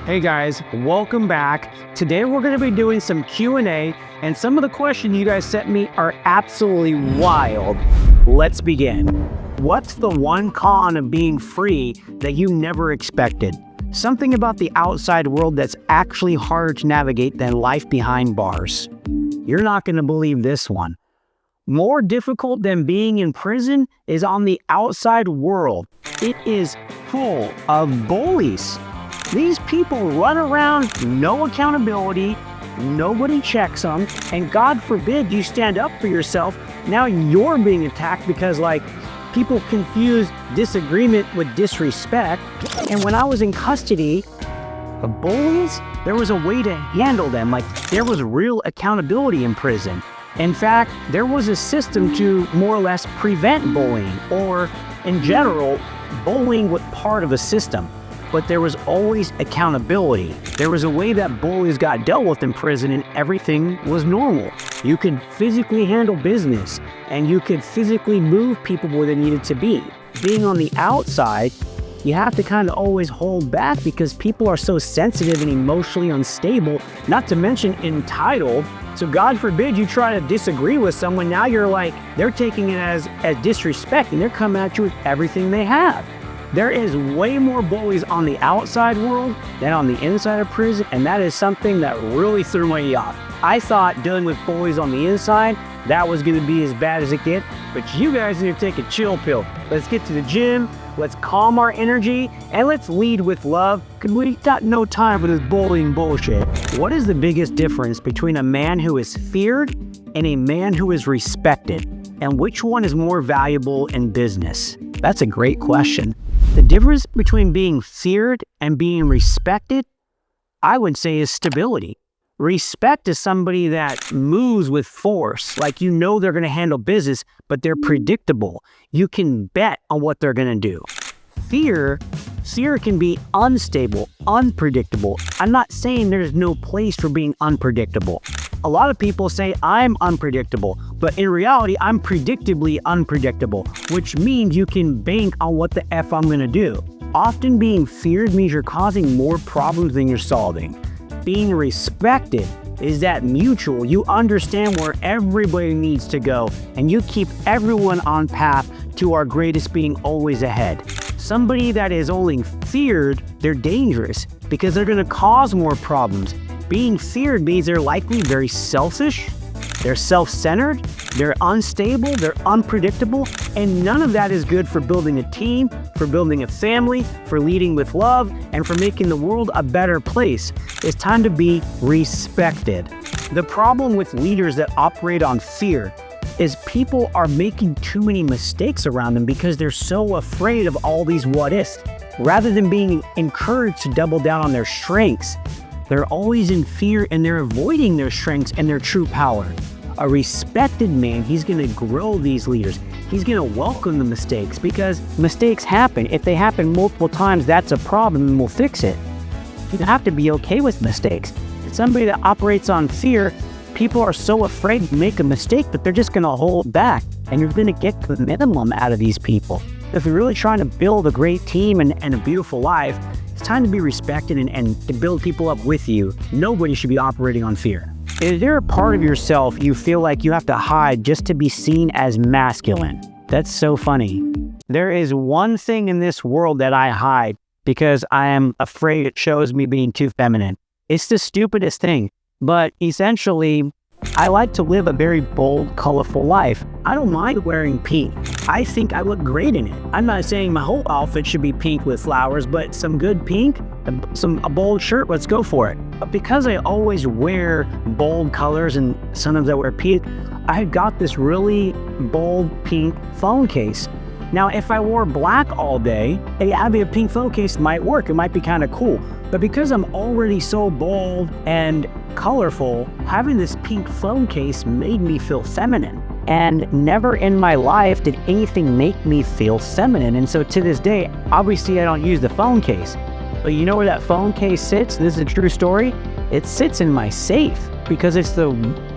Hey guys, welcome back. Today we're going to be doing some Q&A, and some of the questions you guys sent me are absolutely wild. Let's begin. What's the one con of being free that you never expected? Something about the outside world that's actually harder to navigate than life behind bars. You're not going to believe this one. More difficult than being in prison is on the outside world. It is full of bullies. These people run around, no accountability, nobody checks them, and God forbid you stand up for yourself. Now you're being attacked because people confuse disagreement with disrespect. And when I was in custody, the bullies, there was a way to handle them. There was real accountability in prison. In fact, there was a system to more or less prevent bullying, or in general, bullying was part of a system. But there was always accountability. There was a way that bullies got dealt with in prison and everything was normal. You could physically handle business and you could physically move people where they needed to be. Being on the outside, you have to kind of always hold back because people are so sensitive and emotionally unstable, not to mention entitled. So God forbid you try to disagree with someone, now they're taking it as disrespect and they're coming at you with everything they have. There is way more bullies on the outside world than on the inside of prison, and that is something that really threw me off. I thought dealing with bullies on the inside, that was going to be as bad as it gets, but you guys need to take a chill pill. Let's get to the gym, let's calm our energy, and let's lead with love, because we got no time for this bullying bullshit. What is the biggest difference between a man who is feared and a man who is respected? And which one is more valuable in business? That's a great question. The difference between being feared and being respected, I would say, is stability. Respect is somebody that moves with force, they're going to handle business, but they're predictable. You can bet on what they're going to do. Fear can be unstable, unpredictable. I'm not saying there's no place for being unpredictable. A lot of people say I'm unpredictable, but in reality, I'm predictably unpredictable, which means you can bank on what the F I'm gonna do. Often being feared means you're causing more problems than you're solving. Being respected is that mutual. You understand where everybody needs to go, and you keep everyone on path to our greatest being always ahead. Somebody that is only feared, they're dangerous because they're gonna cause more problems. Being feared means they're likely very selfish, they're self-centered, they're unstable, they're unpredictable, and none of that is good for building a team, for building a family, for leading with love, and for making the world a better place. It's time to be respected. The problem with leaders that operate on fear is people are making too many mistakes around them because they're so afraid of all these what-ifs. Rather than being encouraged to double down on their strengths, they're always in fear and they're avoiding their strengths and their true power. A respected man, he's going to grow these leaders. He's going to welcome the mistakes because mistakes happen. If they happen multiple times, that's a problem and we'll fix it. You have to be okay with mistakes. Somebody that operates on fear, people are so afraid to make a mistake that they're just going to hold back, and you're going to get the minimum out of these people. If you're really trying to build a great team and a beautiful life, it's time to be respected and to build people up with you. Nobody should be operating on fear. Is there a part of yourself you feel like you have to hide just to be seen as masculine? That's so funny. There is one thing in this world that I hide because I am afraid it shows me being too feminine. It's the stupidest thing, but essentially, I like to live a very bold, colorful life. I don't mind wearing pink. I think I look great in it. I'm not saying my whole outfit should be pink with flowers, but some good pink, a bold shirt, let's go for it. But because I always wear bold colors and sometimes I wear pink, I got this really bold pink phone case. Now, if I wore black all day, having a pink phone case might work. It might be kind of cool. But because I'm already so bold and colorful, having this pink phone case made me feel feminine. And never in my life did anything make me feel feminine. And so to this day, obviously I don't use the phone case. But you know where that phone case sits? This is a true story. It sits in my safe. because it's the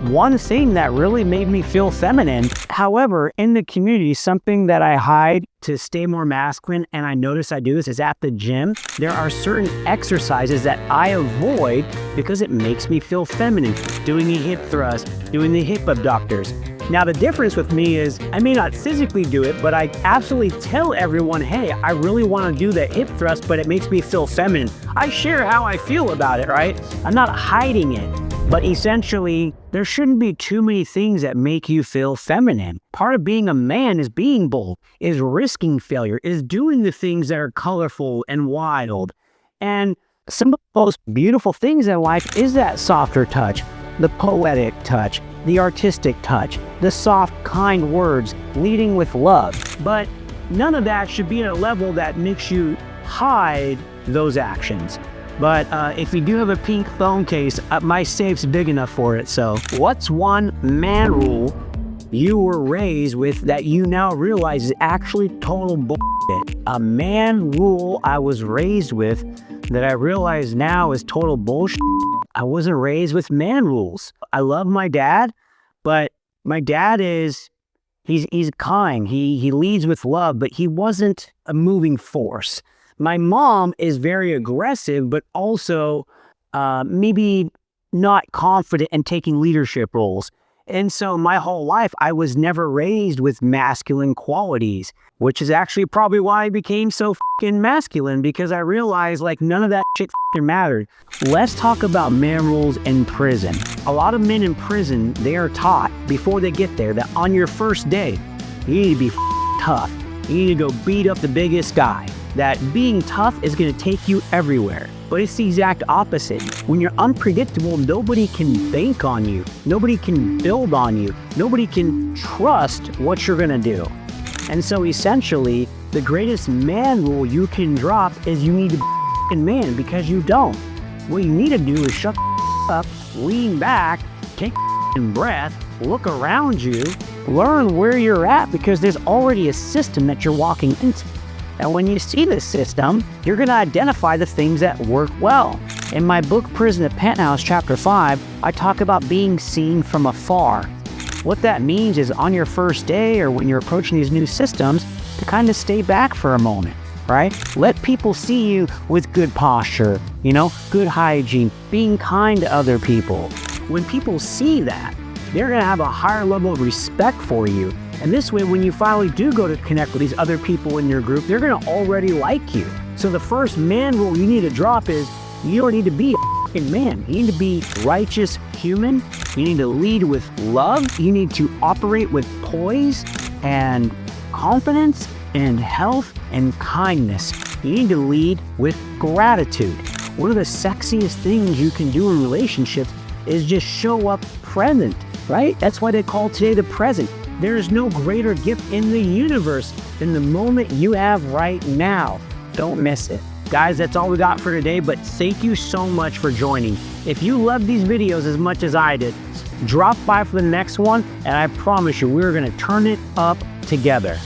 one thing that really made me feel feminine. However, in the community, something that I hide to stay more masculine, and I notice I do this, is at the gym, there are certain exercises that I avoid because it makes me feel feminine. Doing a hip thrust, doing the hip abductors. Now, the difference with me is I may not physically do it, but I absolutely tell everyone, hey, I really want to do that hip thrust, but it makes me feel feminine. I share how I feel about it, right? I'm not hiding it. But essentially, there shouldn't be too many things that make you feel feminine. Part of being a man is being bold, is risking failure, is doing the things that are colorful and wild. And some of the most beautiful things in life is that softer touch, the poetic touch, the artistic touch, the soft, kind words, leading with love. But none of that should be at a level that makes you hide those actions. But if you do have a pink phone case, my safe's big enough for it. So what's one man rule you were raised with that you now realize is actually total bullshit? A man rule I was raised with that I realize now is total bullshit. I wasn't raised with man rules. I love my dad, but my dad he's kind. He leads with love, but he wasn't a moving force. My mom is very aggressive, but also maybe not confident in taking leadership roles. And so my whole life, I was never raised with masculine qualities, which is actually probably why I became so fucking masculine, because I realized like none of that shit fucking mattered. Let's talk about man rules in prison. A lot of men in prison, they are taught before they get there that on your first day, you need to be tough. You need to go beat up the biggest guy. That being tough is going to take you everywhere. But it's the exact opposite. When you're unpredictable, nobody can bank on you. Nobody can build on you. Nobody can trust what you're going to do. And so essentially, the greatest man rule you can drop is you need to be a man, because you don't. What you need to do is shut up, lean back, take a breath, look around you, learn where you're at, because there's already a system that you're walking into. And when you see this system, you're going to identify the things that work well. In my book, Prison at Penthouse, Chapter 5, I talk about being seen from afar. What that means is on your first day or when you're approaching these new systems, to kind of stay back for a moment, right? Let people see you with good posture, good hygiene, being kind to other people. When people see that, they're going to have a higher level of respect for you. And this way, when you finally do go to connect with these other people in your group, they're going to already like you. So the first man rule you need to drop is you don't need to be a fucking man. You need to be righteous human. You need to lead with love. You need to operate with poise and confidence and health and kindness. You need to lead with gratitude. One of the sexiest things you can do in relationships is just show up present, right? That's why they call today the present. There is no greater gift in the universe than the moment you have right now. Don't miss it. Guys, that's all we got for today, but thank you so much for joining. If you love these videos as much as I did, drop by for the next one, and I promise you, we're gonna turn it up together.